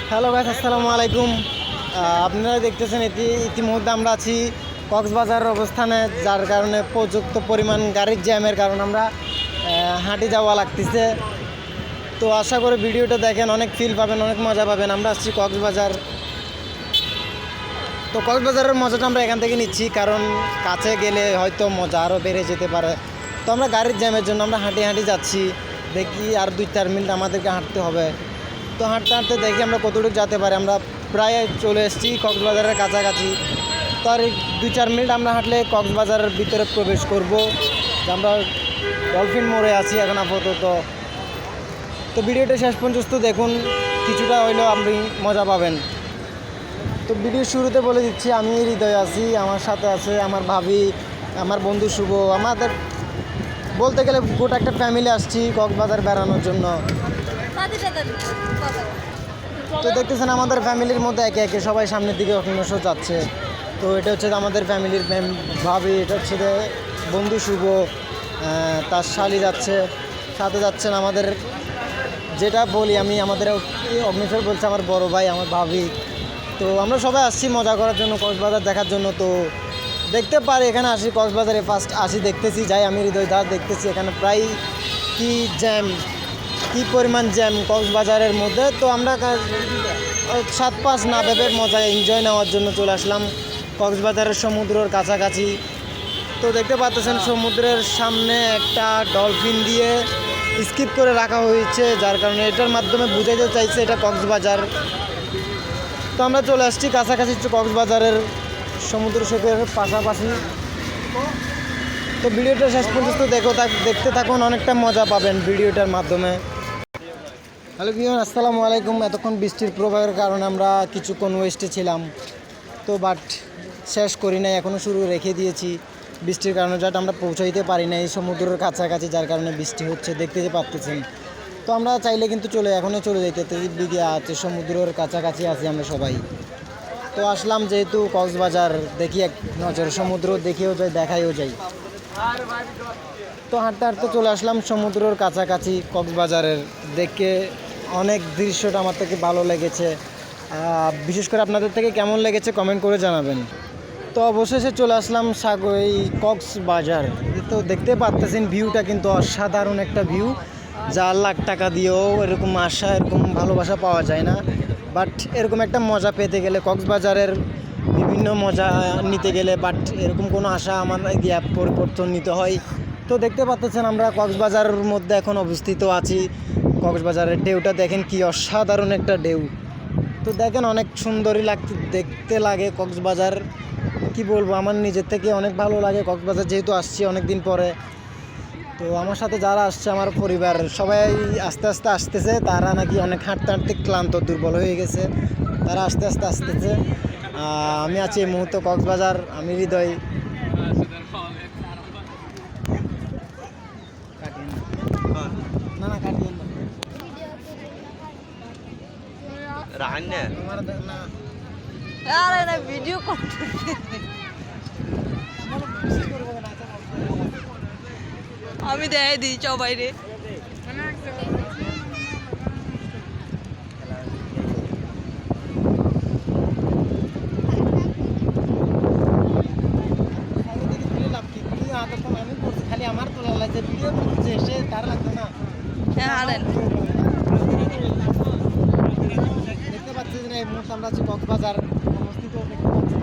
Hello guys, আসসালামু আলাইকুম। আপনারা দেখতেছেন ইতিমধ্যে আমরা আছি কক্সবাজারের অবস্থানে, যার কারণে প্রযুক্ত পরিমাণ গাড়ির জ্যামের কারণে আমরা হাঁটি যাওয়া লাগতেছে। তো আশা করি ভিডিওটা দেখেন, অনেক ফিল পাবেন, অনেক মজা পাবেন। আমরা আসছি কক্সবাজার। তো কক্সবাজারের মজাটা আমরা এখান থেকে নিচ্ছি, কারণ কাছে গেলে হয়তো মজা আরও বেড়ে যেতে পারে। তো আমরা গাড়ির জ্যামের জন্য আমরা হাঁটি যাচ্ছি। দেখি আর 2-4 মিনিট আমাদেরকে হাঁটতে হবে। তো হাঁটতে হাঁটতে দেখি আমরা কতটুকু যেতে পারি। আমরা প্রায় চলে এসেছি কক্সবাজারের কাছাকাছি। তো আর 2-4 মিনিট আমরা হাঁটলে কক্সবাজারের ভিতরে প্রবেশ করব। আমরা ডলফিন মোড়ে আছি এখন আপাতত। তো ভিডিওটা শেষ পর্যন্ত দেখুন, কিছুটা হইলেও আপনি মজা পাবেন। তো ভিডিওর শুরুতে বলে দিচ্ছি, আমি হৃদয় আছি, আমার সাথে আছে আমার ভাবি, আমার বন্ধু শুভ। আমাদের বলতে গেলে গোটা একটা ফ্যামিলি আসছি কক্সবাজার বেড়ানোর জন্য। তো দেখতেছেন আমাদের ফ্যামিলির মধ্যে একে একে সবাই সামনের দিকে অগ্রসর যাচ্ছে। তো এটা হচ্ছে আমাদের ফ্যামিলির ভাবি, এটা হচ্ছে বন্ধু শুভ, তার শালি যাচ্ছে, সাথে যাচ্ছেন আমাদের, যেটা বলি আমি আমাদের অগ্নিশ্বর বলছে আমার বড় ভাই, আমার ভাবি। তো আমরা সবাই আসছি মজা করার জন্য, কক্সবাজার দেখার জন্য। তো দেখতে পারি এখানে আসি কক্সবাজারে, ফার্স্ট আসি দেখতেছি, যাই আমি হৃদয় দাস দেখতেছি এখানে প্রায় কি জ্যাম, কি পরিমাণ জ্যাম কক্সবাজারের মধ্যে। তো আমরা 7-5 না ভেবে মজা এনজয় নেওয়ার জন্য চলে আসলাম কক্সবাজারের সমুদ্রের কাছাকাছি। তো দেখতে পাচ্ছেন সমুদ্রের সামনে একটা ডলফিন দিয়ে স্কিপ করে রাখা হয়েছে, যার কারণে এটার মাধ্যমে বুঝাইতে চাইছে এটা কক্সবাজার। তো আমরা চলে আসছি কাছাকাছি কক্সবাজারের সমুদ্র সৈকতের পাশাপাশি। তো ভিডিওটা শেষ পর্যন্ত দেখতে থাকুন, অনেকটা মজা পাবেন ভিডিওটার মাধ্যমে। হ্যালো ভিউয়ার, আসসালামু আলাইকুম। এতক্ষণ বৃষ্টির প্রভাবের কারণে আমরা কিছুক্ষণ ওয়েস্টে ছিলাম, তো বাট শেষ করি নাই, এখনও শুরু রেখে দিয়েছি। বৃষ্টির কারণে যাতে আমরা পৌঁছাইতে পারি না এই সমুদ্রের কাছাকাছি, যার কারণে বৃষ্টি হচ্ছে, দেখতে পাচ্ছেন। তো আমরা চাইলে কিন্তু এখনই চলে যাইতে দিকে আছে, সমুদ্রের কাছাকাছি আছি আমরা সবাই। তো আসলাম যেহেতু কক্সবাজার, দেখি এক নজর সমুদ্র দেখেও যাই, দেখাইও যাই। তো হাঁটতে হাঁটতে চলে আসলাম সমুদ্রের কাছাকাছি কক্সবাজারের। দেখে অনেক দৃশ্যটা আমার থেকে ভালো লেগেছে, বিশেষ করে আপনাদের থেকে কেমন লেগেছে কমেন্ট করে জানাবেন। তো অবশেষে চলে আসলাম এই কক্সবাজার। তো দেখতে পাচ্ছেন ভিউটা কিন্তু অসাধারণ একটা ভিউ, যা লাখ টাকা দিয়েও এরকম আশা, এরকম ভালোবাসা পাওয়া যায় না। বাট এরকম একটা মজা পেতে গেলে, কক্সবাজারের বিভিন্ন মজা নিতে গেলে বাট এরকম কোনো আশা আমার পরিবর্তন নিতে হয়। তো দেখতে পাচ্ছেন আমরা কক্সবাজারের মধ্যে এখন অবস্থিত আছি। কক্সবাজারের ঢেউটা দেখেন, কি অসাধারণ একটা ঢেউ। তো দেখেন অনেক সুন্দরই দেখতে লাগে কক্সবাজার। কি বলবো, আমার নিজের থেকে অনেক ভালো লাগে কক্সবাজার, যেহেতু আসছি অনেক দিন পরে। তো আমার সাথে যারা আসছে আমার পরিবার, সবাই আস্তে আস্তে আসতেছে। তারা নাকি অনেক হাঁটতে হাঁটতে ক্লান্ত, দুর্বল হয়ে গেছে, তারা আস্তে আস্তে আসতেছে। আমি আছি এই মুহূর্তে কক্সবাজার, আমি হৃদয়। না না কাটিয়ে না ভিডিও আমি দেখাই দিই সবাই রে। খালি আমার তোলা লাগছে, ভিডিও করছে সে তার লাগছে না। দেখতে পাচ্ছি যে এই মুহূর্তে আমরা আছি কক্সবাজার অবস্থিত। দেখতে পাচ্ছি